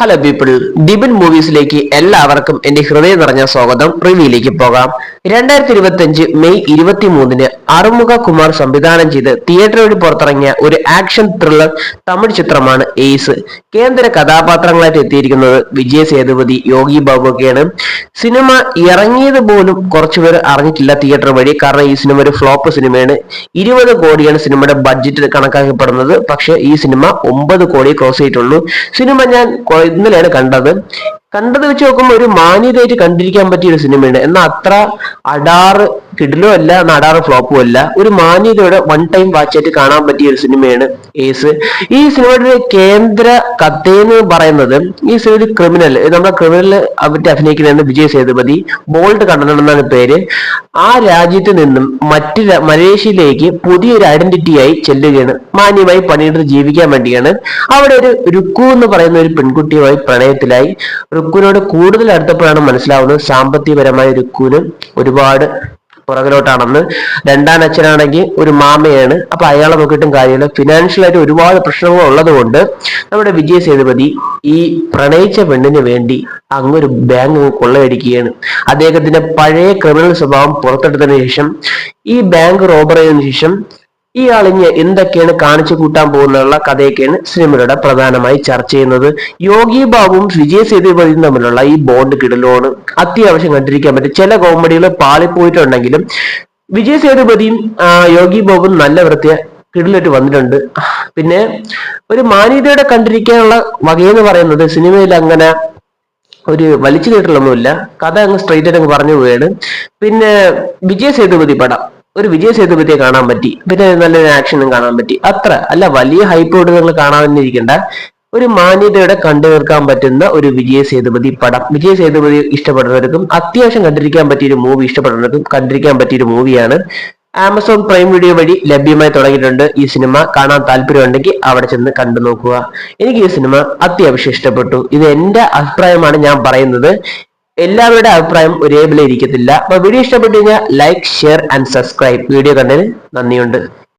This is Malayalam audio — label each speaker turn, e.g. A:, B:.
A: ഹലോ പീപ്പിൾ, ഡിബിൻ മൂവീസിലേക്ക് എല്ലാവർക്കും എന്റെ ഹൃദയം നിറഞ്ഞ സ്വാഗതം. റിവ്യൂയിലേക്ക് പോകാം. 2025 മെയ് 23 അറുമുഖ കുമാർ സംവിധാനം ചെയ്ത് തിയേറ്റർ വഴി പുറത്തിറങ്ങിയ ഒരു ആക്ഷൻ ത്രില്ലർ തമിഴ് ചിത്രമാണ് എയ്സ്. കേന്ദ്ര കഥാപാത്രങ്ങളായിട്ട് എത്തിയിരിക്കുന്നത് വിജയ് സേതുപതി, യോഗി ബാബു ഒക്കെയാണ്. സിനിമ ഇറങ്ങിയത് പോലും കുറച്ചുപേർ അറിഞ്ഞിട്ടില്ല തിയേറ്റർ വഴി. കാരണം ഈ സിനിമ ഒരു ഫ്ലോപ്പ് സിനിമയാണ്. 20 കോടിയാണ് സിനിമയുടെ ബഡ്ജറ്റ് കണക്കാക്കപ്പെടുന്നത്. പക്ഷെ ഈ സിനിമ 9 കോടി ക്രോസ് ചെയ്തിട്ടുള്ളൂ. സിനിമ ഞാൻ ഇന്നലെയാണ് കണ്ടത് വെച്ച് നോക്കുമ്പോൾ ഒരു മാന്യതയായിട്ട് കണ്ടിരിക്കാൻ പറ്റിയ ഒരു സിനിമയാണ്. എന്നാൽ അത്ര അടാറ് കിടിലോ അല്ല, അടാറ് ഫ്ലോപ്പും അല്ല. ഒരു മാന്യതയോടെ വൺ ടൈം വാച്ചായിട്ട് കാണാൻ പറ്റിയ ഒരു സിനിമയാണ് എയ്സ്. ഈ സിനിമയുടെ കേന്ദ്ര കഥയെന്ന് പറയുന്നത്, ഈ സിനിമ ഒരു ക്രിമിനൽ, നമ്മുടെ ക്രിമിനൽ അവരുടെ അഭിനയിക്കുന്നതാണ് വിജയ് സേതുപതി. ബോൾഡ് കണ്ണൻ എന്നാണ് പേര്. ആ രാജ്യത്ത് നിന്നും മലേഷ്യയിലേക്ക് പുതിയൊരു ഐഡന്റിറ്റിയായി ചെല്ലുകയാണ്. മാന്യമായി പണിയെടുത്ത് ജീവിക്കാൻ വേണ്ടിയാണ്. അവിടെ ഒരു രുക്കു എന്ന് പറയുന്ന ഒരു പെൺകുട്ടിയുമായി പ്രണയത്തിലായി. രുക്കുവിനോട് കൂടുതൽ അടുത്തപ്പോഴാണ് മനസ്സിലാവുന്നത് സാമ്പത്തികപരമായ രുക്കുവിന് ഒരുപാട് പുറകിലോട്ടാണെന്ന്. രണ്ടാം അച്ഛനാണെങ്കിൽ ഒരു മാമയാണ്. അപ്പൊ അയാളെ നോക്കിയിട്ടും കാര്യമില്ല. ഫിനാൻഷ്യൽ ആയിട്ട് ഒരുപാട് പ്രശ്നങ്ങൾ ഉള്ളത് കൊണ്ട് നമ്മുടെ വിജയ് സേതുപതി ഈ പ്രണയിച്ച പെണ്ണിന് വേണ്ടി അങ്ങൊരു ബാങ്ക് കൊള്ളയടിക്കുകയാണ്. അദ്ദേഹത്തിന്റെ പഴയ ക്രിമിനൽ സ്വഭാവം പുറത്തെടുത്തതിനു ശേഷം, ഈ ബാങ്ക് റോബറിന് ശേഷം ഈ ആളിഞ്ഞ് എന്തൊക്കെയാണ് കാണിച്ചു കൂട്ടാൻ പോകുന്നുള്ള കഥയൊക്കെയാണ് സിനിമയുടെ പ്രധാനമായി ചർച്ച ചെയ്യുന്നത്. യോഗി ബാബുവും വിജയ് സേതുപതിയും തമ്മിലുള്ള ഈ ബോണ്ട് കിടലോണ് അത്യാവശ്യം കണ്ടിരിക്കാൻ പറ്റും. ചില കോമഡികൾ പാളിപ്പോയിട്ടുണ്ടെങ്കിലും വിജയ് സേതുപതിയും യോഗി ബാബുവും നല്ല വൃത്തിയ കിടിലായിട്ട് വന്നിട്ടുണ്ട്. പിന്നെ ഒരു മാന്യതയോടെ കണ്ടിരിക്കാനുള്ള വകയെന്ന് പറയുന്നത്, സിനിമയിൽ അങ്ങനെ ഒരു വലിച്ചു നീട്ടലൊന്നുമില്ല. കഥ അങ്ങ് സ്ട്രെയിറ്റ് ആയിട്ട് അങ്ങ് പറഞ്ഞു പോവുകയാണ്. പിന്നെ വിജയ് സേതുപതി പടം, ഒരു വിജയ് സേതുപതിയെ കാണാൻ പറ്റി. പിന്നെ നല്ലൊരു ആക്ഷനും കാണാൻ പറ്റി. അത്ര അല്ല, വലിയ ഹൈപ്പോട് നിങ്ങൾ കാണാൻ തന്നെ ഇരിക്കേണ്ട. ഒരു മാന്യതയോടെ കണ്ടു തീർക്കാൻ പറ്റുന്ന ഒരു വിജയ് സേതുപതി പടം. വിജയ് സേതുപതി ഇഷ്ടപ്പെടുന്നവർക്കും അത്യാവശ്യം കണ്ടിരിക്കാൻ പറ്റിയൊരു മൂവി ഇഷ്ടപ്പെടുന്നവർക്കും കണ്ടിരിക്കാൻ പറ്റിയൊരു മൂവിയാണ്. ആമസോൺ പ്രൈം വീഡിയോ വഴി ലഭ്യമായി തുടങ്ങിയിട്ടുണ്ട്. ഈ സിനിമ കാണാൻ താല്പര്യമുണ്ടെങ്കിൽ അവിടെ ചെന്ന് കണ്ടു നോക്കുക. എനിക്ക് ഈ സിനിമ അത്യാവശ്യം ഇഷ്ടപ്പെട്ടു. ഇത് എന്റെ അഭിപ്രായമാണ് ഞാൻ പറയുന്നത്. എല്ലാവരുടെ അഭിപ്രായം ഒരേപോലെ ഇരിക്കത്തില്ല. അപ്പൊ വീഡിയോ ഇഷ്ടപ്പെട്ടു കഴിഞ്ഞാൽ like, share and subscribe. Video കണ്ടതിന് നന്ദിയുണ്ട്.